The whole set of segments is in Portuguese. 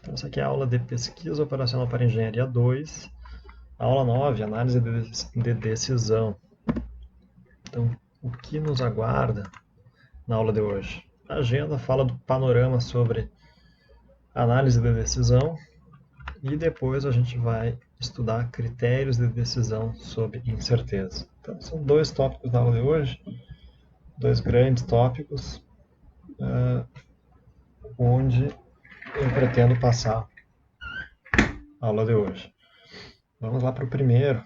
Então, essa aqui é a aula de Pesquisa Operacional para Engenharia 2, aula 9, Análise de Decisão. Então, o que nos aguarda na aula de hoje? A agenda fala do panorama sobre análise de decisão e depois a gente vai estudar critérios de decisão sob incerteza. Então, são dois tópicos da aula de hoje, dois grandes tópicos, onde eu pretendo passar a aula de hoje. Vamos lá para o primeiro.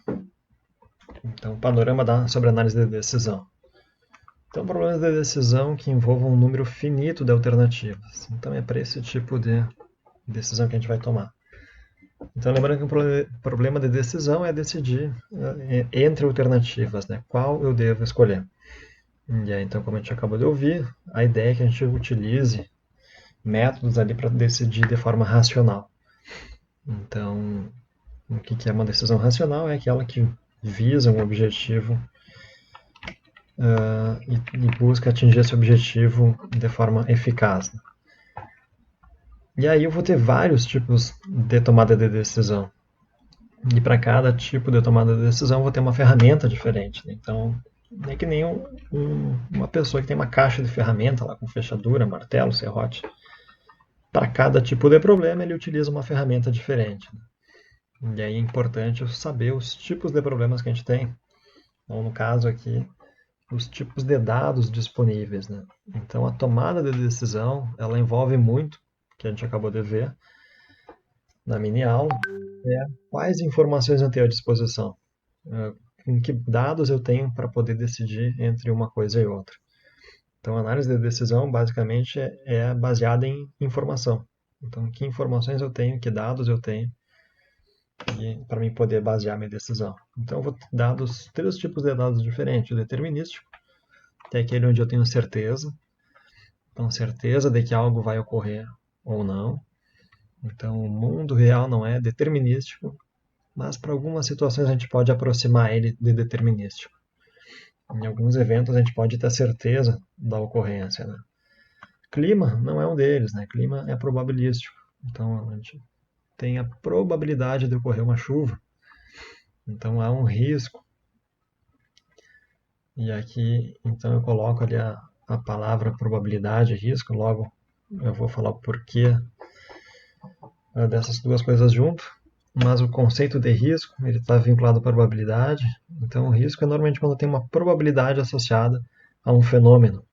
Então, panorama sobre análise de decisão. Então, problemas de decisão que envolvam um número finito de alternativas. Então, é para esse tipo de decisão que a gente vai tomar. Então, lembrando que um problema de decisão é decidir entre alternativas, né? Qual eu devo escolher. E aí, então, como a gente acabou de ouvir, a ideia é que a gente utilize métodos ali para decidir de forma racional. Então, o que é uma decisão racional? É aquela que visa um objetivo e busca atingir esse objetivo de forma eficaz. E aí eu vou ter vários tipos de tomada de decisão. E para cada tipo de tomada de decisão eu vou ter uma ferramenta diferente. Né? Então, é que nem uma pessoa que tem uma caixa de ferramenta lá com fechadura, martelo, serrote. Para cada tipo de problema ele utiliza uma ferramenta diferente. Né? E aí é importante eu saber os tipos de problemas que a gente tem. Então, no caso aqui, os tipos de dados disponíveis. Né? Então, a tomada de decisão ela envolve muito, que a gente acabou de ver na mini aula, é quais informações eu tenho à disposição, em que dados eu tenho para poder decidir entre uma coisa e outra. Então, a análise de decisão basicamente é baseada em informação. Então, que informações eu tenho, que dados eu tenho, para mim poder basear minha decisão. Então, eu vou ter três tipos de dados diferentes. O determinístico, que é aquele onde eu tenho certeza. Então, certeza de que algo vai ocorrer ou não. Então, o mundo real não é determinístico, mas para algumas situações a gente pode aproximar ele de determinístico. Em alguns eventos a gente pode ter certeza da ocorrência. Né? Clima não é um deles, né? Clima é probabilístico. Então, a gente tem a probabilidade de ocorrer uma chuva. Então, há um risco. E aqui, então, eu coloco ali a palavra probabilidade, risco, logo eu vou falar o porquê dessas duas coisas junto, mas o conceito de risco ele está vinculado à probabilidade. Então, o risco é normalmente quando tem uma probabilidade associada a um fenômeno.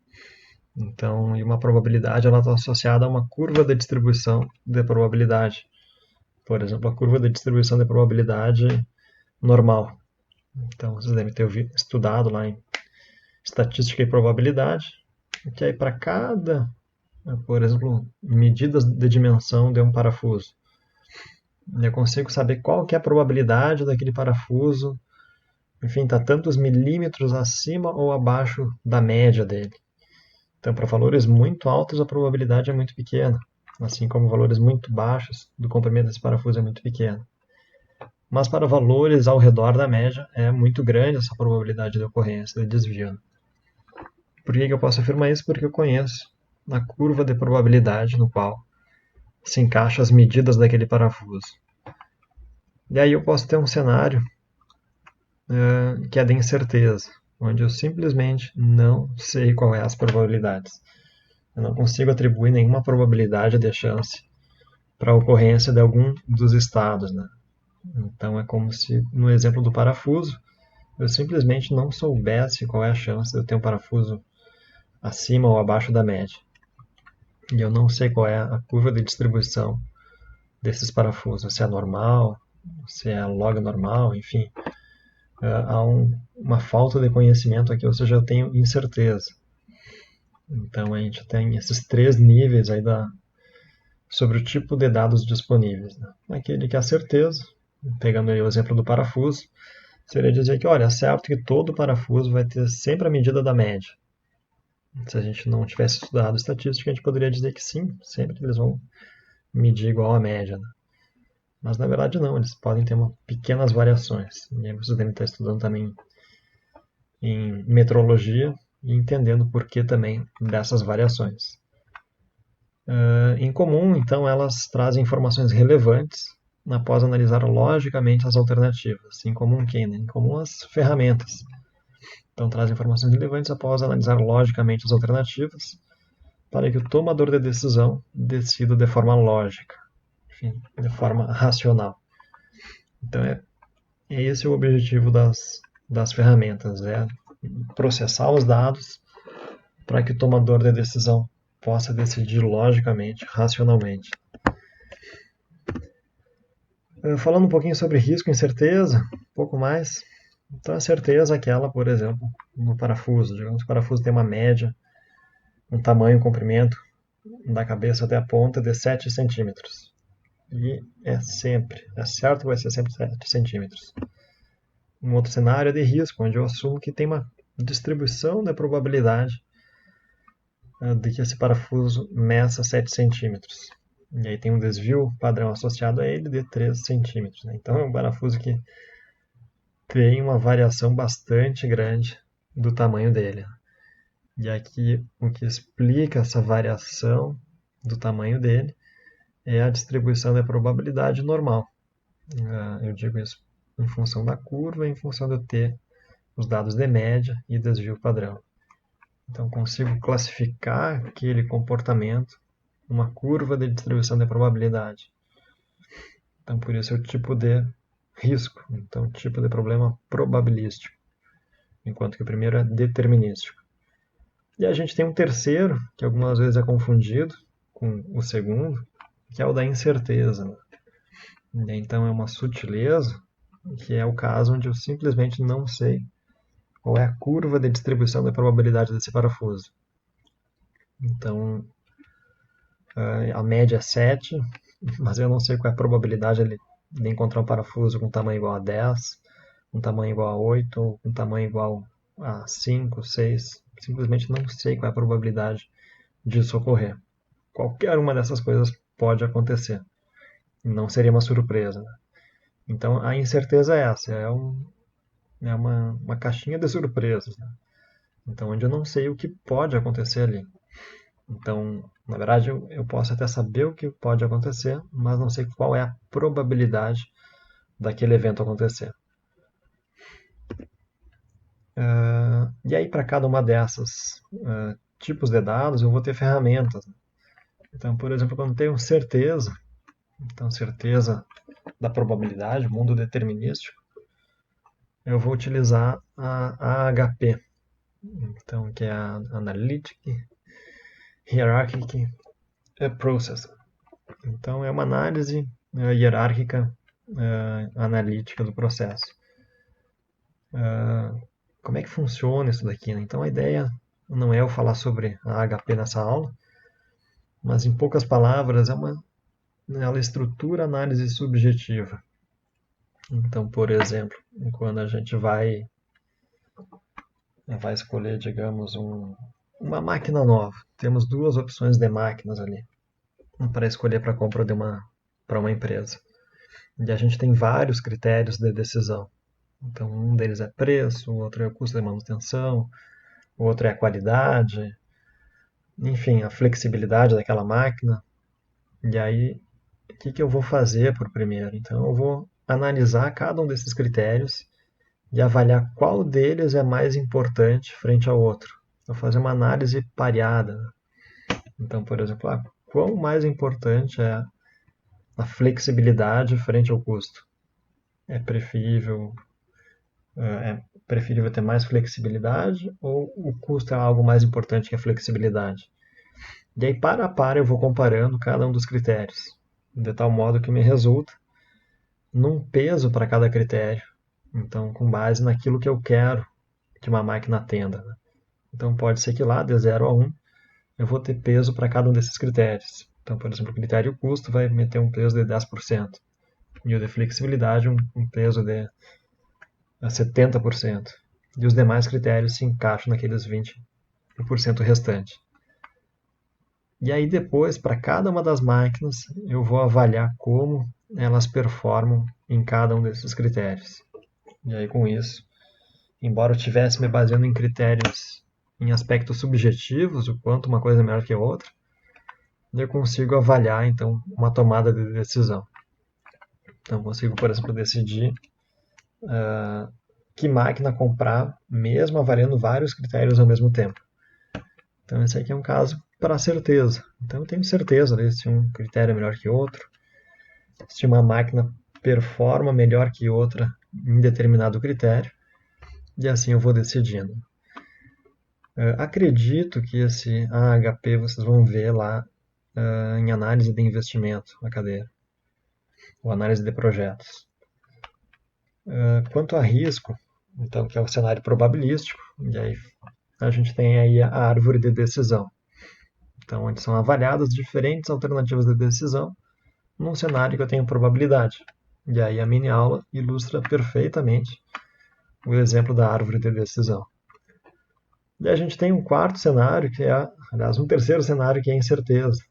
Então, e uma probabilidade ela está associada a uma curva de distribuição de probabilidade. Por exemplo, a curva de distribuição de probabilidade normal. Então, vocês devem ter estudado lá em estatística e probabilidade, que aí para cada, por exemplo, medidas de dimensão de um parafuso, eu consigo saber qual que é a probabilidade daquele parafuso, enfim, está tantos milímetros acima ou abaixo da média dele. Então, para valores muito altos, a probabilidade é muito pequena, assim como valores muito baixos do comprimento desse parafuso é muito pequeno. Mas para valores ao redor da média, é muito grande essa probabilidade de ocorrência de desvio. Por que eu posso afirmar isso? Porque eu conheço a curva de probabilidade no qual se encaixam as medidas daquele parafuso. E aí eu posso ter um cenário que é de incerteza, onde eu simplesmente não sei qual é as probabilidades. Eu não consigo atribuir nenhuma probabilidade de chance para a ocorrência de algum dos estados. Né? Então é como se, no exemplo do parafuso, eu simplesmente não soubesse qual é a chance de eu ter um parafuso acima ou abaixo da média. E eu não sei qual é a curva de distribuição desses parafusos, se é normal, se é log normal, enfim. Há uma falta de conhecimento aqui, ou seja, eu tenho incerteza. Então a gente tem esses três níveis aí sobre o tipo de dados disponíveis. Né? Aquele que é a certeza, pegando aí o exemplo do parafuso, seria dizer que, olha, é certo que todo parafuso vai ter sempre a medida da média. Se a gente não tivesse estudado estatística, a gente poderia dizer que sim, sempre eles vão medir igual à média. Né? Mas na verdade não, eles podem ter pequenas variações. E aí vocês devem estar estudando também em metrologia e entendendo o porquê também dessas variações. Em comum, então, elas trazem informações relevantes após analisar logicamente as alternativas. Em comum quem? Né? Em comum as ferramentas. Então, trazem informações relevantes após analisar logicamente as alternativas para que o tomador de decisão decida de forma lógica, enfim, de forma racional. Então, esse é o objetivo das ferramentas, é processar os dados para que o tomador de decisão possa decidir logicamente, racionalmente. Falando um pouquinho sobre risco e incerteza, um pouco mais. Então, a certeza é aquela, por exemplo, no parafuso. Digamos que o parafuso tem uma média, um tamanho, um comprimento, da cabeça até a ponta, de 7 centímetros. E é certo que vai ser sempre 7 centímetros. Um outro cenário é de risco, onde eu assumo que tem uma distribuição da probabilidade de que esse parafuso meça 7 centímetros. E aí tem um desvio padrão associado a ele de 3 centímetros. Né? Então é um parafuso que tem uma variação bastante grande do tamanho dele. E aqui o que explica essa variação do tamanho dele é a distribuição da probabilidade normal. Eu digo isso em função da curva, em função de eu ter os dados de média e desvio padrão. Então consigo classificar aquele comportamento numa curva de distribuição de probabilidade. Então por isso é o tipo de risco, então tipo de problema probabilístico, enquanto que o primeiro é determinístico. E a gente tem um terceiro, que algumas vezes é confundido com o segundo, que é o da incerteza. Então é uma sutileza, que é o caso onde eu simplesmente não sei qual é a curva de distribuição da probabilidade desse parafuso. Então a média é 7, mas eu não sei qual é a probabilidade de encontrar um parafuso com tamanho igual a 10, um tamanho igual a 8, ou um tamanho igual a 5, 6. Simplesmente não sei qual é a probabilidade disso ocorrer. Qualquer uma dessas coisas pode acontecer. Não seria uma surpresa. Né? Então a incerteza é essa, é uma caixinha de surpresas. Né? Então onde eu não sei o que pode acontecer ali. Então, na verdade, eu posso até saber o que pode acontecer, mas não sei qual é a probabilidade daquele evento acontecer. E aí, para cada uma dessas tipos de dados, eu vou ter ferramentas. Então, por exemplo, quando eu tenho certeza, então certeza da probabilidade, mundo determinístico, eu vou utilizar a AHP, então, que é a Analytic Hierarchic Process. Então, é uma análise hierárquica analítica do processo. Como é que funciona isso daqui? Né? Então, a ideia não é eu falar sobre a AHP nessa aula, mas, em poucas palavras, ela estrutura a análise subjetiva. Então, por exemplo, quando a gente vai escolher, digamos, uma máquina nova, temos duas opções de máquinas ali para escolher para compra para uma empresa. E a gente tem vários critérios de decisão. Então, um deles é preço, o outro é o custo de manutenção, o outro é a qualidade, enfim, a flexibilidade daquela máquina. E aí, o que eu vou fazer por primeiro? Então, eu vou analisar cada um desses critérios e avaliar qual deles é mais importante frente ao outro. Vou fazer uma análise pareada. Então, por exemplo, quão mais importante é a flexibilidade frente ao custo? É preferível ter mais flexibilidade ou o custo é algo mais importante que a flexibilidade? E aí, para a par, eu vou comparando cada um dos critérios, de tal modo que me resulta num peso para cada critério. Então, com base naquilo que eu quero que uma máquina atenda. Né? Então, pode ser que lá, de 0 a 1, eu vou ter peso para cada um desses critérios. Então, por exemplo, o critério custo vai meter um peso de 10%. E o de flexibilidade, um peso de 70%. E os demais critérios se encaixam naqueles 20% restante. E aí depois, para cada uma das máquinas, eu vou avaliar como elas performam em cada um desses critérios. E aí com isso, embora eu estivesse me baseando em critérios, em aspectos subjetivos, o quanto uma coisa é melhor que a outra, eu consigo avaliar, então, uma tomada de decisão. Então, consigo, por exemplo, decidir que máquina comprar, mesmo avaliando vários critérios ao mesmo tempo. Então, esse aqui é um caso para certeza. Então, eu tenho certeza se um critério é melhor que outro, se uma máquina performa melhor que outra em determinado critério, e assim eu vou decidindo. Acredito que esse AHP vocês vão ver lá em análise de investimento na cadeira, ou análise de projetos. Quanto a risco, então, que é o cenário probabilístico, e aí a gente tem aí a árvore de decisão. Então, onde são avaliadas diferentes alternativas de decisão num cenário que eu tenho probabilidade. E aí a mini aula ilustra perfeitamente o exemplo da árvore de decisão. E a gente tem um quarto cenário, que é, aliás, um terceiro cenário, que é a incerteza.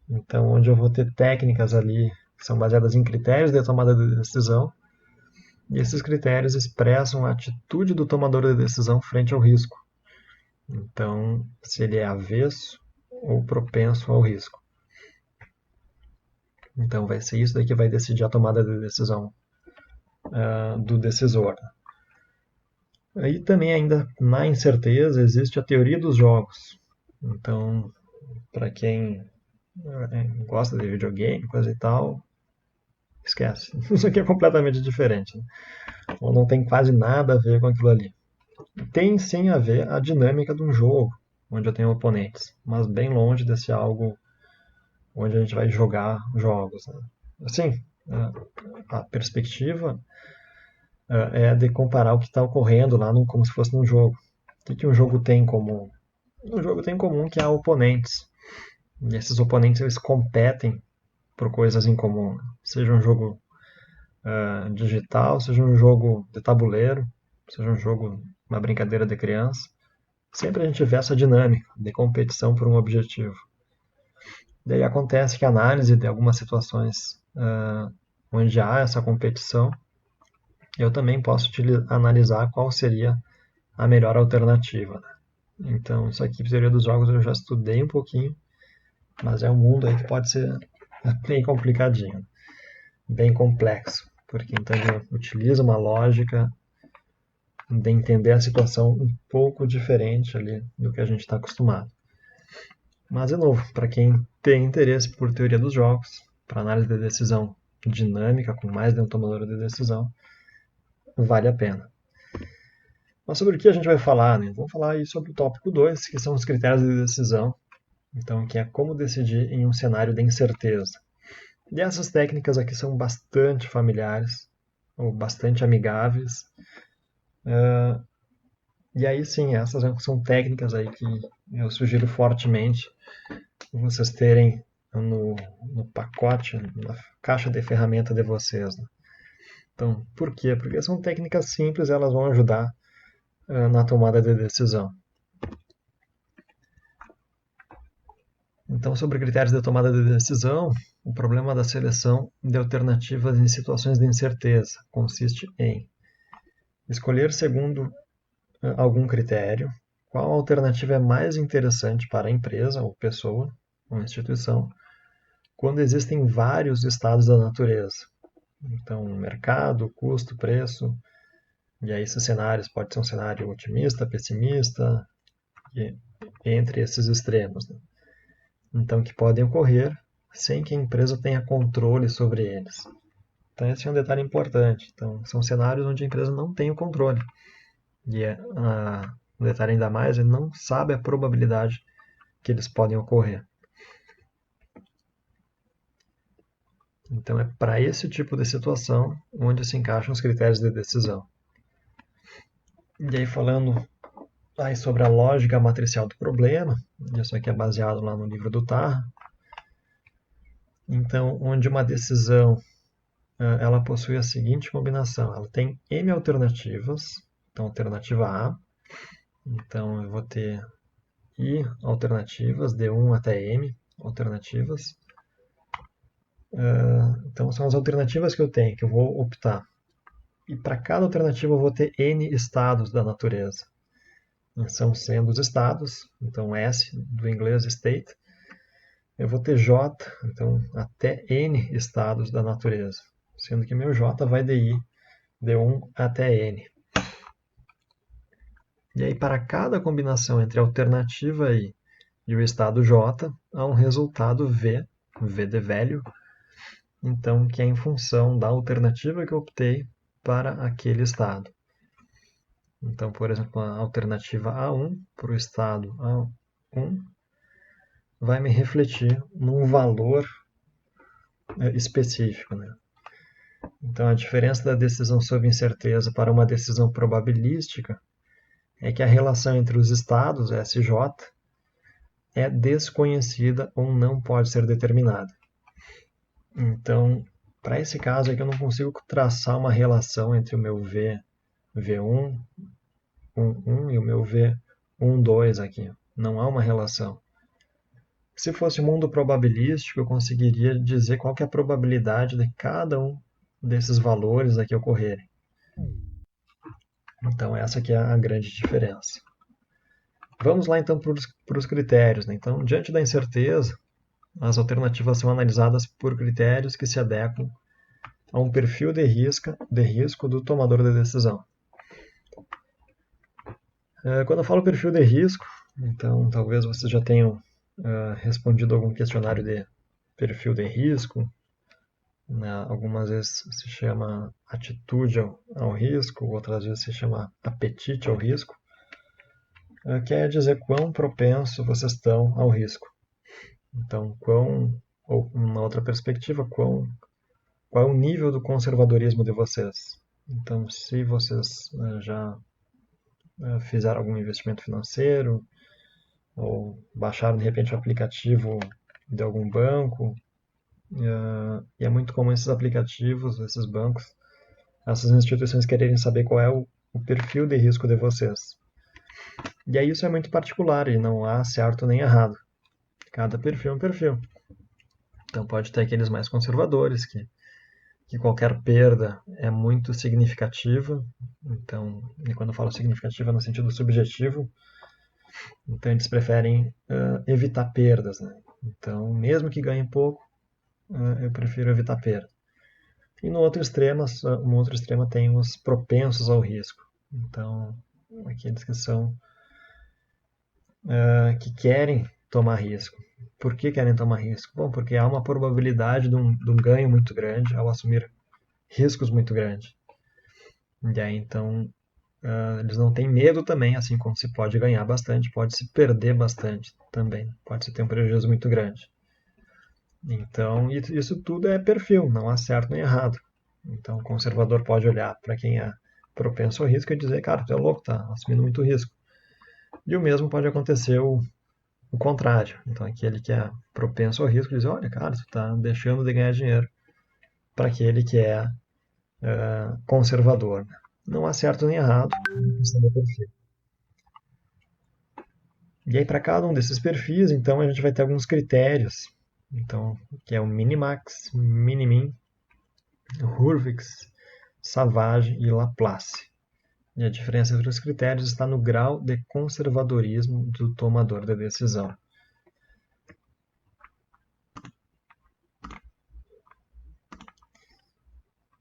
Então, onde eu vou ter técnicas ali que são baseadas em critérios de tomada de decisão, e esses critérios expressam a atitude do tomador de decisão frente ao risco. Então, se ele é avesso ou propenso ao risco. Então, vai ser isso daí que vai decidir a tomada de decisão do decisor. Aí também, ainda na incerteza, existe a teoria dos jogos. Então, para quem gosta de videogame, coisa e tal, esquece. Isso aqui é completamente diferente. Né? Ou não tem quase nada a ver com aquilo ali. Tem sim a ver a dinâmica de um jogo, onde eu tenho oponentes, mas bem longe desse algo onde a gente vai jogar jogos. Né? Assim, a perspectiva é de comparar o que está ocorrendo lá como se fosse num jogo. O que um jogo tem em comum? Um jogo tem em comum que há oponentes. E esses oponentes eles competem por coisas em comum. Seja um jogo digital, seja um jogo de tabuleiro, seja um jogo, uma brincadeira de criança. Sempre a gente vê essa dinâmica de competição por um objetivo. Daí acontece que a análise de algumas situações onde há essa competição, eu também posso analisar qual seria a melhor alternativa. Né? Então, isso aqui, teoria dos jogos, eu já estudei um pouquinho, mas é um mundo aí que pode ser bem complicadinho, bem complexo, porque então ele utiliza uma lógica de entender a situação um pouco diferente ali do que a gente está acostumado. Mas, de novo, para quem tem interesse por teoria dos jogos, para análise de decisão dinâmica, com mais de um tomador de decisão, vale a pena. Mas sobre o que a gente vai falar? Né? Vamos falar aí sobre o tópico 2, que são os critérios de decisão. Então, que é como decidir em um cenário de incerteza. E essas técnicas aqui são bastante familiares, ou bastante amigáveis. E aí sim, essas são técnicas aí que eu sugiro fortemente vocês terem no pacote, na caixa de ferramenta de vocês. Né? Então, por quê? Porque são técnicas simples, elas vão ajudar na tomada de decisão. Então, sobre critérios de tomada de decisão, o problema da seleção de alternativas em situações de incerteza consiste em escolher segundo algum critério qual alternativa é mais interessante para a empresa ou pessoa ou instituição quando existem vários estados da natureza. Então, mercado, custo, preço, e aí esses cenários pode ser um cenário otimista, pessimista, entre esses extremos. Né? Então, que podem ocorrer sem que a empresa tenha controle sobre eles. Então, esse é um detalhe importante. Então, são cenários onde a empresa não tem o controle. E um detalhe ainda mais, ele não sabe a probabilidade que eles podem ocorrer. Então, é para esse tipo de situação onde se encaixam os critérios de decisão. E aí, falando aí sobre a lógica matricial do problema, isso aqui é baseado lá no livro do Tarra. Então, onde uma decisão ela possui a seguinte combinação. Ela tem M alternativas. Então, alternativa A. Então, eu vou ter I alternativas, de 1 até M alternativas. Então, são as alternativas que eu tenho, que eu vou optar. E para cada alternativa eu vou ter N estados da natureza. São sendo os estados, então S do inglês state, eu vou ter J, então até N estados da natureza, sendo que meu J vai de I, de 1 até N. E aí, para cada combinação entre a alternativa I e o estado J, há um resultado V, V de velho, então, que é em função da alternativa que eu optei para aquele estado. Então, por exemplo, a alternativa A1 para o estado A1 vai me refletir num valor específico, né? Então, a diferença da decisão sob incerteza para uma decisão probabilística é que a relação entre os estados, SJ, é desconhecida ou não pode ser determinada. Então, para esse caso é que eu não consigo traçar uma relação entre o meu V1, 1 e o meu V1, 2 aqui. Não há uma relação. Se fosse mundo probabilístico, eu conseguiria dizer qual que é a probabilidade de cada um desses valores aqui ocorrerem. Então, essa aqui é a grande diferença. Vamos lá, então, para os critérios, né? Então, diante da incerteza, as alternativas são analisadas por critérios que se adequam a um perfil de risco do tomador de decisão. Quando eu falo perfil de risco, então talvez vocês já tenham respondido algum questionário de perfil de risco, né? Algumas vezes se chama atitude ao risco, outras vezes se chama apetite ao risco, quer dizer quão propenso vocês estão ao risco. Então, ou uma outra perspectiva, qual é o nível do conservadorismo de vocês. Então, se vocês já fizeram algum investimento financeiro, ou baixaram de repente o aplicativo de algum banco, e é muito comum esses aplicativos, esses bancos, essas instituições quererem saber qual é o perfil de risco de vocês. E aí isso é muito particular e não há certo nem errado. Cada perfil é um perfil. Então pode ter aqueles mais conservadores, que qualquer perda é muito significativa. Então, e quando eu falo significativa no sentido subjetivo, então eles preferem evitar perdas, né? Então, mesmo que ganhem pouco, eu prefiro evitar perda. E no outro extremo tem os propensos ao risco. Então, aqueles que são que querem tomar risco. Por que querem tomar risco? Bom, porque há uma probabilidade de um ganho muito grande ao assumir riscos muito grandes. E aí, então, eles não têm medo também, assim como se pode ganhar bastante, pode se perder bastante também, pode se ter um prejuízo muito grande. Então, isso tudo é perfil, não há certo nem errado. Então, o conservador pode olhar para quem é propenso ao risco e dizer, cara, tu é louco, tá assumindo muito risco. E o mesmo pode acontecer o contrário. Então, aquele que é propenso ao risco diz, olha, cara, tu está deixando de ganhar dinheiro para aquele que é conservador. Não há certo nem errado, é questão do perfil. E aí, para cada um desses perfis, então, a gente vai ter alguns critérios. Então, que é o Minimax, Minimin, Hurwitz, Savage e Laplace. E a diferença entre os critérios está no grau de conservadorismo do tomador de decisão.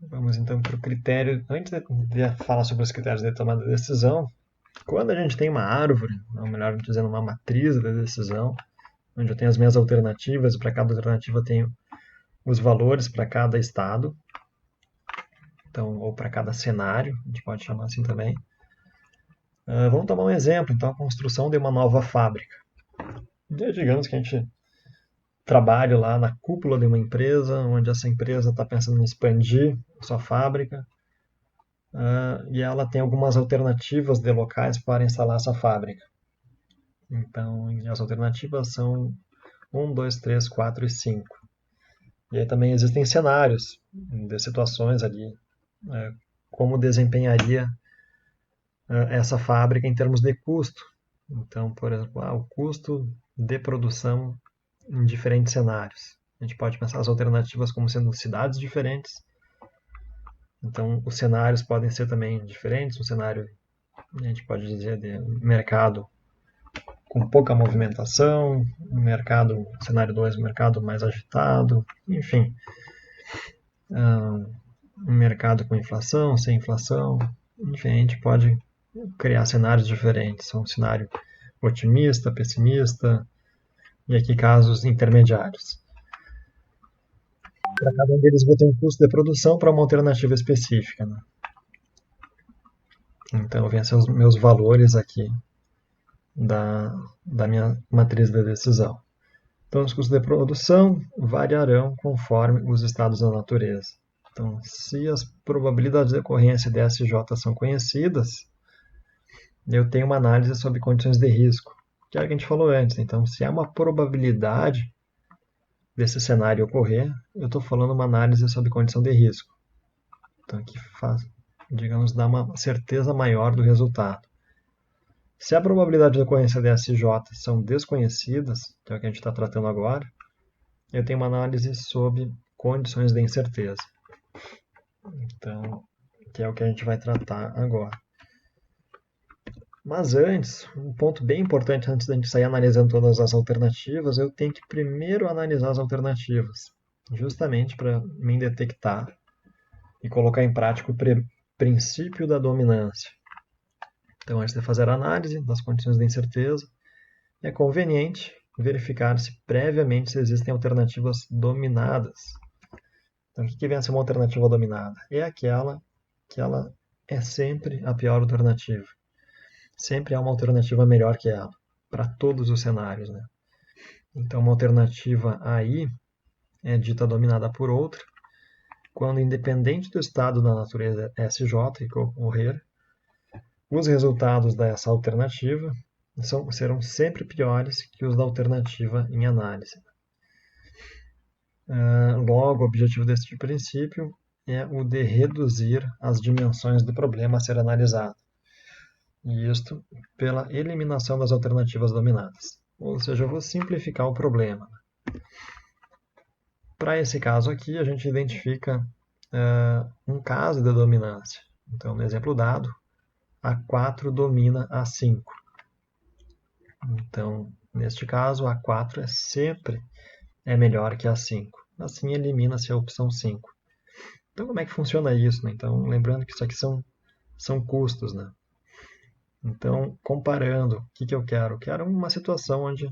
Vamos então para o critério. Antes de falar sobre os critérios de tomada de decisão, quando a gente tem uma árvore, ou melhor dizendo, uma matriz de decisão, onde eu tenho as minhas alternativas, e para cada alternativa eu tenho os valores para cada estado, então, ou para cada cenário, a gente pode chamar assim também. Vamos tomar um exemplo, então, a construção de uma nova fábrica. Digamos que a gente trabalha lá na cúpula de uma empresa, onde essa empresa está pensando em expandir sua fábrica, e ela tem algumas alternativas de locais para instalar essa fábrica. Então, as alternativas são 1, 2, 3, 4 e 5. E aí também existem cenários de situações ali, como desempenharia essa fábrica em termos de custo. Então, por exemplo, o custo de produção em diferentes cenários. A gente pode pensar as alternativas como sendo cidades diferentes. Então, os cenários podem ser também diferentes. Um cenário, a gente pode dizer, de mercado com pouca movimentação, cenário 2, um mercado mais agitado, enfim, um mercado com inflação, sem inflação, enfim, a gente pode criar cenários diferentes, um cenário otimista, pessimista, e aqui casos intermediários. Para cada um deles eu vou ter um custo de produção para uma alternativa específica, né? Então, vêm os meus valores aqui da minha matriz de decisão. Então, os custos de produção variarão conforme os estados da natureza. Então, se as probabilidades de ocorrência de SJ são conhecidas, eu tenho uma análise sobre condições de risco, que é o que a gente falou antes. Então, se há uma probabilidade desse cenário ocorrer, eu estou falando uma análise sobre condição de risco. Então, aqui faz, digamos, dá uma certeza maior do resultado. Se a probabilidade de ocorrência de SJ são desconhecidas, que é o que a gente está tratando agora, eu tenho uma análise sobre condições de incerteza. Então, que é o que a gente vai tratar agora. Mas antes, um ponto bem importante antes da gente sair analisando todas as alternativas, eu tenho que primeiro analisar as alternativas, justamente para me detectar e colocar em prática o princípio da dominância. Então, antes de fazer a análise das condições de incerteza, é conveniente verificar se previamente se existem alternativas dominadas. Então, o que vem a ser uma alternativa dominada? É aquela que ela é sempre a pior alternativa. Sempre há uma alternativa melhor que ela, para todos os cenários, né? Então, uma alternativa aí é dita dominada por outra, quando, independente do estado da natureza SJ que ocorrer, os resultados dessa alternativa serão sempre piores que os da alternativa em análise. Logo, o objetivo deste princípio é o de reduzir as dimensões do problema a ser analisado. E isto pela eliminação das alternativas dominadas. Ou seja, eu vou simplificar o problema. Para esse caso aqui, a gente identifica um caso de dominância. Então, no exemplo dado, A4 domina A5. Então, neste caso, A4 sempre é melhor que A5. Assim, elimina-se a opção 5. Então, como é que funciona isso, né? Então, lembrando que isso aqui são custos, né? Então, comparando, o que eu quero? Eu quero uma situação onde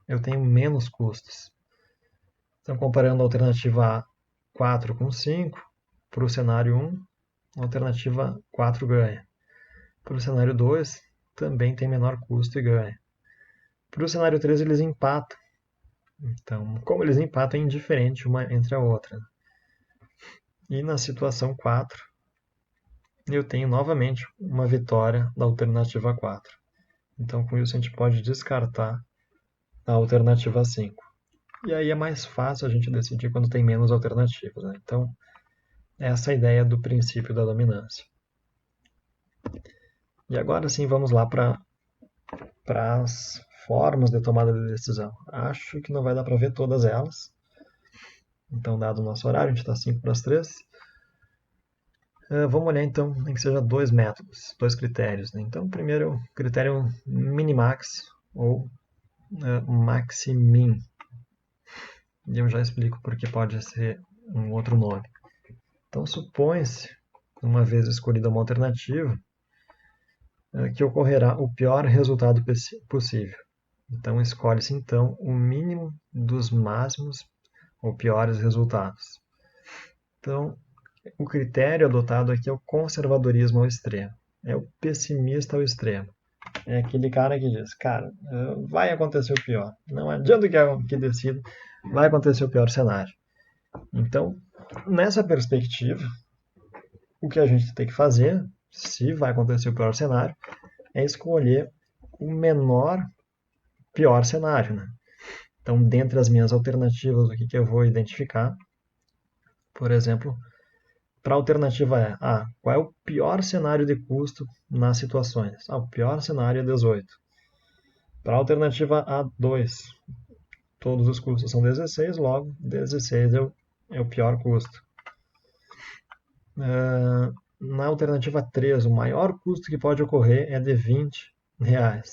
eu tenho menos custos. Então, comparando a alternativa A4 com 5, para o cenário 1, a alternativa 4 ganha. Para o cenário 2, também tem menor custo e ganha. Para o cenário 3, eles empatam. Então, como eles empatam, é indiferente uma entre a outra. E na situação 4, eu tenho novamente uma vitória da alternativa 4. Então, com isso, a gente pode descartar a alternativa 5. E aí é mais fácil a gente decidir quando tem menos alternativas, né? Então, essa é a ideia do princípio da dominância. E agora sim, vamos lá para as formas de tomada de decisão. Acho que não vai dar para ver todas elas. Então, dado o nosso horário, a gente está 5 para as 3. Vamos olhar então, nem que seja dois métodos, dois critérios, né? Então, primeiro, o critério minimax ou maximin. E eu já explico porque pode ser um outro nome. Então, supõe-se, uma vez escolhida uma alternativa, que ocorrerá o pior resultado possível. Então, escolhe-se então o mínimo dos máximos ou piores resultados. Então, o critério adotado aqui é o conservadorismo ao extremo. É o pessimista ao extremo. É aquele cara que diz, cara, vai acontecer o pior. Não adianta que decida, vai acontecer o pior cenário. Então, nessa perspectiva, o que a gente tem que fazer, se vai acontecer o pior cenário, é escolher o menor pior cenário, né? Então, dentre as minhas alternativas, o que eu vou identificar? Por exemplo, para a alternativa qual é o pior cenário de custo nas situações? O pior cenário é 18. Para a alternativa A2, todos os custos são 16, logo 16 é o pior custo. Na alternativa 3, o maior custo que pode ocorrer é de R$20.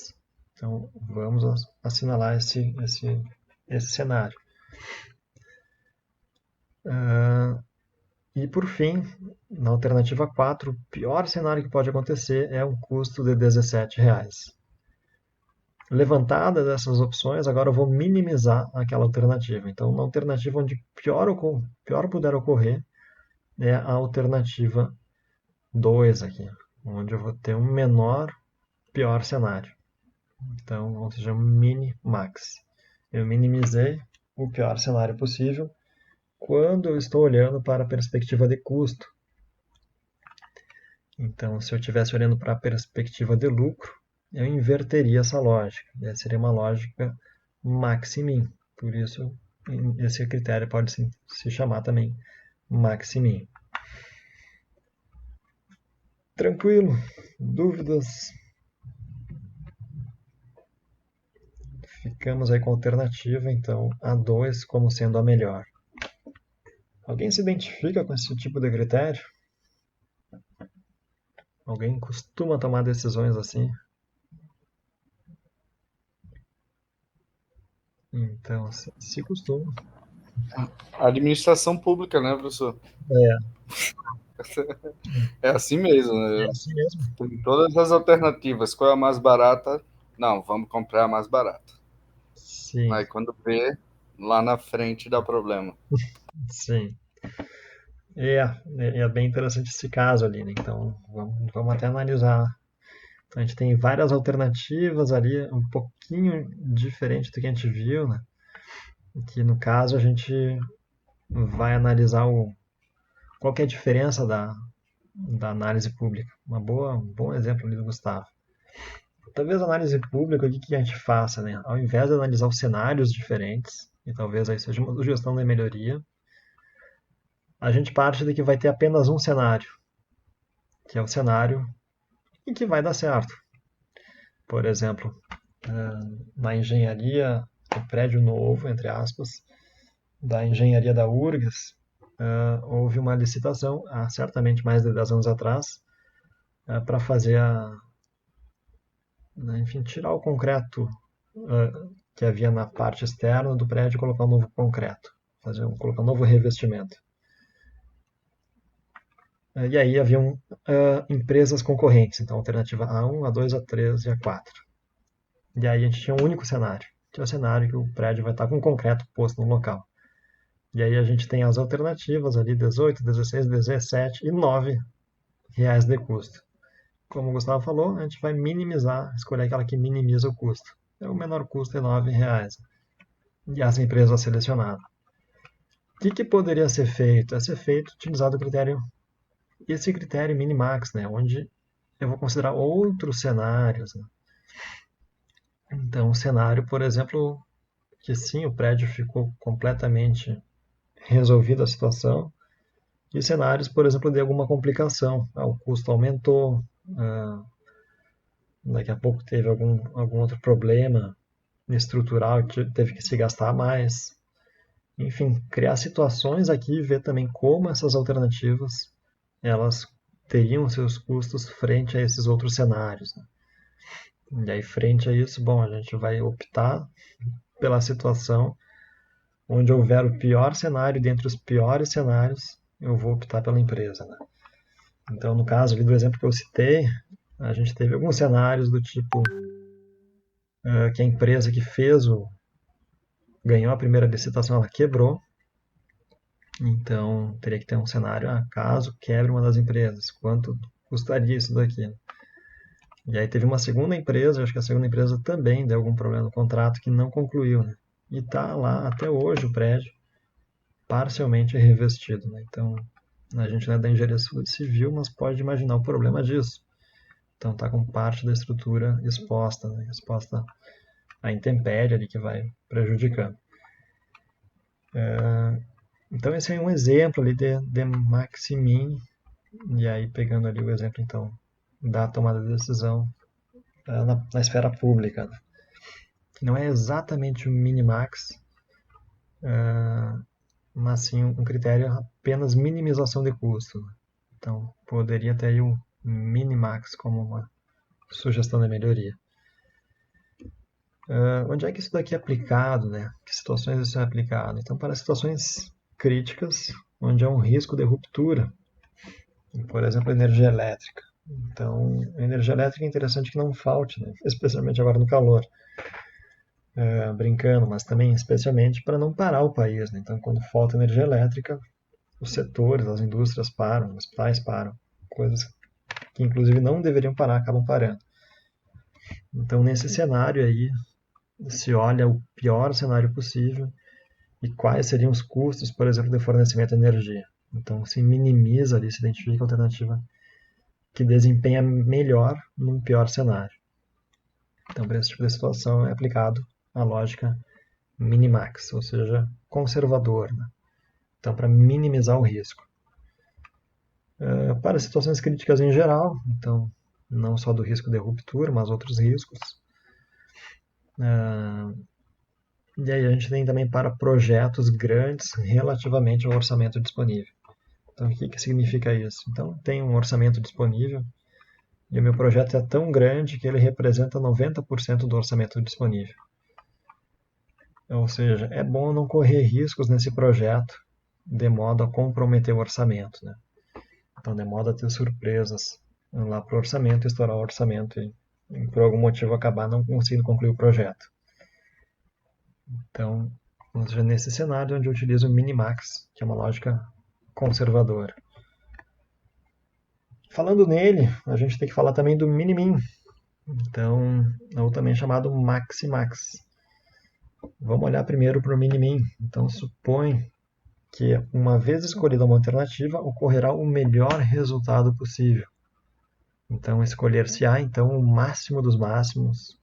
Então, vamos assinalar esse cenário. E por fim, na alternativa 4, o pior cenário que pode acontecer é um custo de R$ 17. Levantada dessas opções, agora eu vou minimizar aquela alternativa. Então, na alternativa onde pior puder ocorrer, é a alternativa 2 aqui, onde eu vou ter um menor pior cenário. Então, ou seja, um mini-max. Eu minimizei o pior cenário possível quando eu estou olhando para a perspectiva de custo. Então, se eu estivesse olhando para a perspectiva de lucro, eu inverteria essa lógica. Seria uma lógica max-min. Por isso, esse critério pode se chamar também max-min. Tranquilo? Dúvidas? Ficamos aí com a alternativa, então, a 2 como sendo a melhor. Alguém se identifica com esse tipo de critério? Alguém costuma tomar decisões assim? Então, se costuma. Administração pública, né, professor? É, É assim mesmo, é né? assim mesmo. Tem todas as alternativas. Qual é a mais barata? Não, vamos comprar a mais barata. Sim, Aí quando vê, lá na frente dá problema. sim. É bem interessante esse caso ali, né? Então, vamos até analisar. Então, a gente tem várias alternativas ali, um pouquinho diferente do que a gente viu, né? Que no caso a gente vai analisar qual que é a diferença da análise pública. Um bom exemplo ali do Gustavo. Talvez a análise pública, o que a gente faça, né? Ao invés de analisar os cenários diferentes, e talvez aí seja uma sugestão de melhoria, a gente parte de que vai ter apenas um cenário, que é o cenário em que vai dar certo. Por exemplo, na engenharia, o prédio novo, entre aspas, da engenharia da URGS, houve uma licitação, há certamente mais de 10 anos atrás, para fazer enfim, tirar o concreto que havia na parte externa do prédio e colocar um novo concreto, colocar um novo revestimento. E aí haviam empresas concorrentes, então alternativa A1, A2, A3 e A4. E aí a gente tinha um único cenário, que é o cenário que o prédio vai estar com concreto posto no local. E aí a gente tem as alternativas ali, 18, 16, 17 e R$ 9 de custo. Como o Gustavo falou, a gente vai minimizar, escolher aquela que minimiza o custo. O menor custo é R$ 9. E essa empresa selecionada. O que poderia ser feito? É ser feito utilizado esse critério minimax, né, onde eu vou considerar outros cenários. Né? Então, um cenário, por exemplo, que sim, o prédio ficou completamente resolvida a situação, e cenários, por exemplo, de alguma complicação. O custo aumentou, daqui a pouco teve algum outro problema estrutural que teve que se gastar mais. Enfim, criar situações aqui e ver também como essas alternativas elas teriam seus custos frente a esses outros cenários. Né? E aí, frente a isso, bom, a gente vai optar pela situação onde houver o pior cenário dentre os piores cenários, eu vou optar pela empresa. Né? Então, no caso ali do exemplo que eu citei, a gente teve alguns cenários do tipo que a empresa que ganhou a primeira licitação, ela quebrou. Então, teria que ter um cenário, caso quebre uma das empresas, quanto custaria isso daqui? E aí teve uma segunda empresa, acho que a segunda empresa também deu algum problema no contrato que não concluiu, né? E está lá até hoje o prédio parcialmente revestido, né? Então, a gente não é da engenharia civil, mas pode imaginar o problema disso. Então, está com parte da estrutura exposta, né? Exposta à intempérie ali que vai prejudicando. Então, esse é um exemplo ali de maximin, e aí pegando ali o exemplo, então, da tomada de decisão na esfera pública, né? Que não é exatamente o minimax, mas sim um critério apenas minimização de custo. Então, poderia ter aí um minimax como uma sugestão de melhoria. Onde é que isso daqui é aplicado, né? Que situações isso é aplicado? Então, para situações críticas, onde há um risco de ruptura, por exemplo, energia elétrica. Então, a energia elétrica é interessante que não falte, né? Especialmente agora no calor. Brincando, mas também especialmente para não parar o país, né? Então, quando falta energia elétrica, os setores, as indústrias param, os hospitais param, coisas que inclusive não deveriam parar, acabam parando. Então, nesse cenário aí, se olha o pior cenário possível e quais seriam os custos, por exemplo, de fornecimento de energia. Então, se minimiza ali, se identifica a alternativa que desempenha melhor num pior cenário. Então, para esse tipo de situação é aplicado a lógica minimax, ou seja, conservador, né? Então, para minimizar o risco. Para situações críticas em geral, então, não só do risco de ruptura, mas outros riscos. E aí a gente tem também para projetos grandes relativamente ao orçamento disponível. Então, o que significa isso? Então, tem um orçamento disponível e o meu projeto é tão grande que ele representa 90% do orçamento disponível. Ou seja, é bom não correr riscos nesse projeto de modo a comprometer o orçamento, né? Então, de modo a ter surpresas lá para o orçamento, estourar o orçamento e por algum motivo acabar não conseguindo concluir o projeto. Então, seja, nesse cenário onde eu utilizo o minimax, que é uma lógica conservadora. Falando nele, a gente tem que falar também do minimin, então, ou também chamado maximax. Vamos olhar primeiro para o minimin. Então, supõe que, uma vez escolhida uma alternativa, ocorrerá o melhor resultado possível. Então, escolher-se-á então o máximo dos máximos,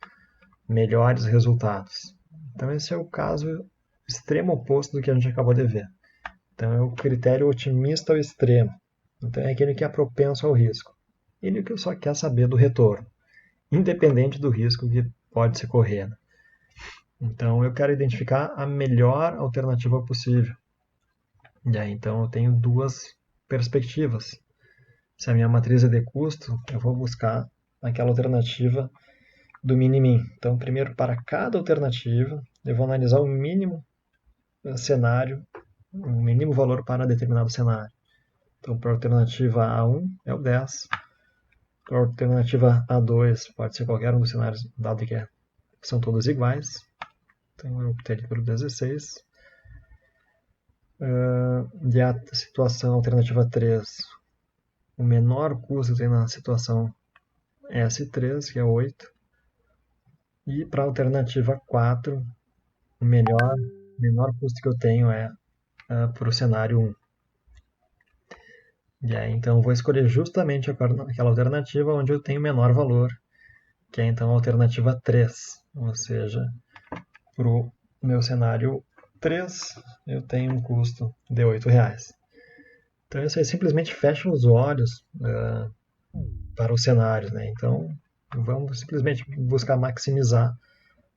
melhores resultados. Então, esse é o caso extremo oposto do que a gente acabou de ver. Então, é o critério otimista ao extremo. Então, é aquele que é propenso ao risco. Ele que só quer saber do retorno, independente do risco que pode se correr. Então, eu quero identificar a melhor alternativa possível. E aí, então, eu tenho duas perspectivas. Se a minha matriz é de custo, eu vou buscar aquela alternativa do minimin. Então, primeiro, para cada alternativa, eu vou analisar o mínimo cenário, o mínimo valor para determinado cenário. Então, para a alternativa A1 é o 10. Para a alternativa A2 pode ser qualquer um dos cenários, dado que são todos iguais. Então, eu optaria pelo 16. E a situação alternativa 3, o menor custo tem na situação S3, que é 8. E para a alternativa 4, o menor custo que eu tenho é para o cenário 1. E aí, então, eu vou escolher justamente aquela alternativa onde eu tenho menor valor, que é então a alternativa 3. Ou seja, para o meu cenário 3, eu tenho um custo de R$8. Então, isso aí simplesmente fecha os olhos para os cenários, né? Então, vamos simplesmente buscar maximizar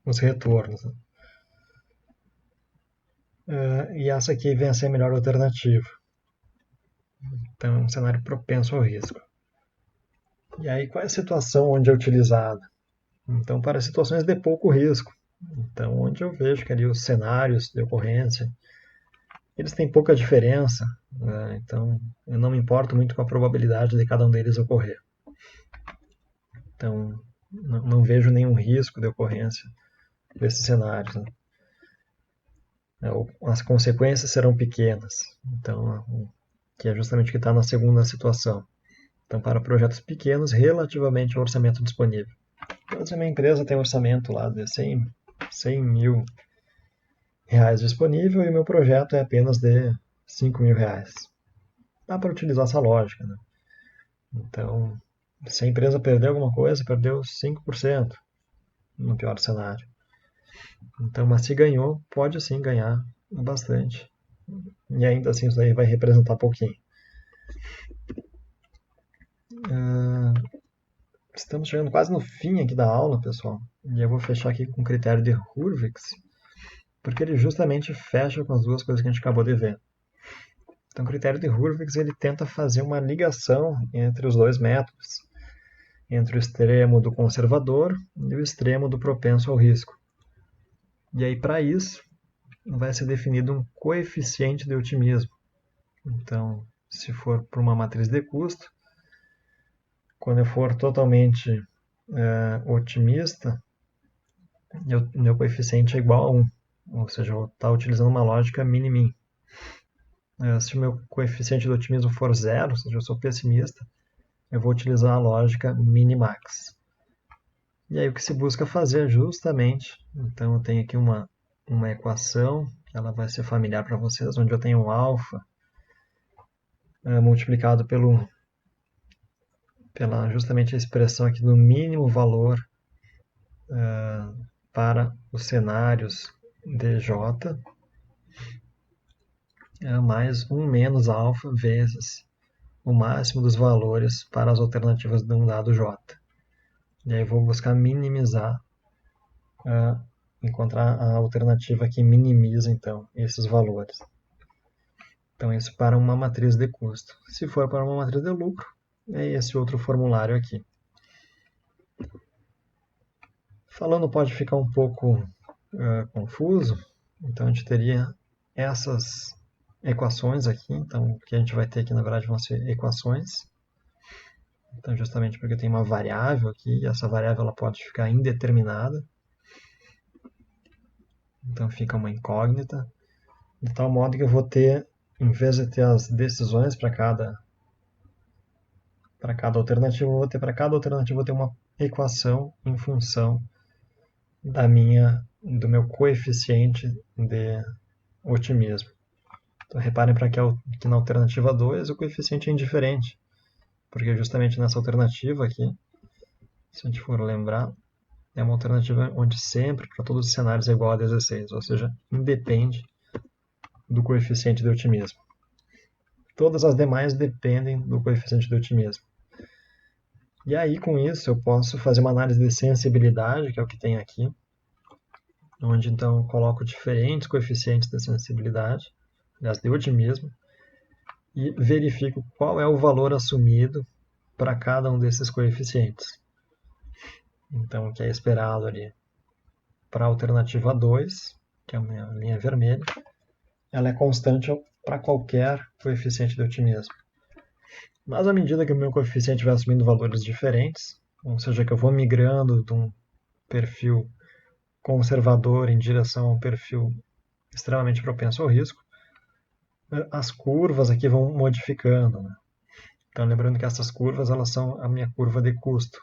os retornos. E essa aqui vem a ser a melhor alternativa. Então, é um cenário propenso ao risco. E aí, qual é a situação onde é utilizada? Então, para situações de pouco risco. Então, onde eu vejo que ali os cenários de ocorrência, eles têm pouca diferença, né? Então, eu não me importo muito com a probabilidade de cada um deles ocorrer. Então, não vejo nenhum risco de ocorrência desses cenários, né? As consequências serão pequenas. Então, que é justamente o que está na segunda situação. Então, para projetos pequenos, relativamente ao orçamento disponível. Então, se a minha empresa tem um orçamento lá de 100 mil reais disponível e o meu projeto é apenas de 5 mil reais. Dá para utilizar essa lógica, né? Então, se a empresa perder alguma coisa, perdeu 5% no pior cenário. Então, mas se ganhou, pode sim ganhar bastante. E ainda assim isso daí vai representar pouquinho. Estamos chegando quase no fim aqui da aula, pessoal. E eu vou fechar aqui com o critério de Hurwitz, porque ele justamente fecha com as duas coisas que a gente acabou de ver. Então, o critério de Hurwitz ele tenta fazer uma ligação entre os dois métodos, entre o extremo do conservador e o extremo do propenso ao risco. E aí, para isso, vai ser definido um coeficiente de otimismo. Então, se for para uma matriz de custo, quando eu for totalmente otimista, meu coeficiente é igual a 1. Ou seja, eu vou estar utilizando uma lógica mini-min. Se o meu coeficiente de otimismo for 0, ou seja, eu sou pessimista, eu vou utilizar a lógica minimax. E aí o que se busca fazer justamente, então eu tenho aqui uma equação, que ela vai ser familiar para vocês, onde eu tenho um alfa multiplicado pela justamente a expressão aqui do mínimo valor para os cenários DJ, mais 1 menos alfa vezes o máximo dos valores para as alternativas de um dado J. E aí eu vou buscar minimizar, encontrar a alternativa que minimiza, então, esses valores. Então, isso para uma matriz de custo. Se for para uma matriz de lucro, é esse outro formulário aqui. Falando pode ficar um pouco confuso, então a gente teria essas equações aqui. Então, o que a gente vai ter aqui, na verdade, vão ser equações. Então, justamente porque tem uma variável aqui, e essa variável ela pode ficar indeterminada. Então, fica uma incógnita. De tal modo que eu vou ter, em vez de ter as decisões para cada alternativa, eu vou ter para cada alternativa uma equação em função do meu coeficiente de otimismo. Então, reparem para que na alternativa 2 o coeficiente é indiferente, porque justamente nessa alternativa aqui, se a gente for lembrar, é uma alternativa onde sempre, para todos os cenários, é igual a 16, ou seja, independe do coeficiente de otimismo. Todas as demais dependem do coeficiente de otimismo. E aí, com isso, eu posso fazer uma análise de sensibilidade, que é o que tem aqui, onde então eu coloco diferentes coeficientes de sensibilidade, aliás, de otimismo, e verifico qual é o valor assumido para cada um desses coeficientes. Então, o que é esperado ali para a alternativa 2, que é a minha linha vermelha, ela é constante para qualquer coeficiente de otimismo. Mas à medida que o meu coeficiente vai assumindo valores diferentes, ou seja, que eu vou migrando de um perfil conservador em direção a um perfil extremamente propenso ao risco, as curvas aqui vão modificando. Né? Então, lembrando que essas curvas elas são a minha curva de custo.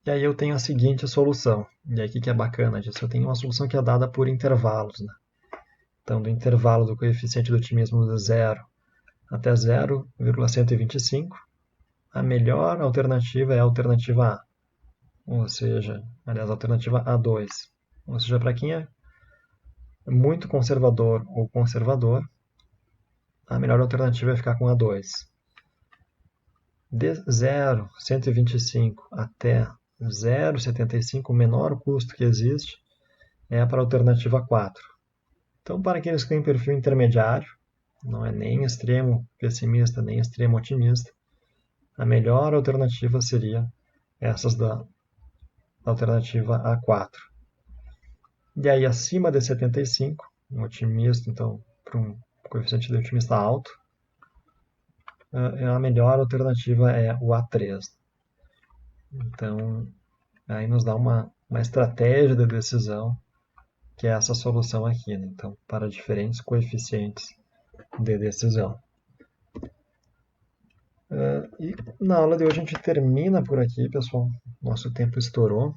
E aí eu tenho a seguinte solução. E aí o que é bacana disso? Eu tenho uma solução que é dada por intervalos. Né? Então, do intervalo do coeficiente do otimismo de 0 até 0,125, a melhor alternativa é a alternativa A. Ou seja, aliás, a alternativa A2. Ou seja, para quem é muito conservador ou conservador, a melhor alternativa é ficar com A2. De 0,125 até 0,75, o menor custo que existe é para a alternativa 4. Então, para aqueles que têm perfil intermediário, não é nem extremo pessimista, nem extremo otimista, a melhor alternativa seria essas da alternativa A4. E aí, acima de 75, um otimista, então, para um coeficiente de otimista alto, a melhor alternativa é o A3. Então, aí nos dá uma estratégia de decisão, que é essa solução aqui. Né? Então, para diferentes coeficientes de decisão. E na aula de hoje a gente termina por aqui, pessoal. Nosso tempo estourou.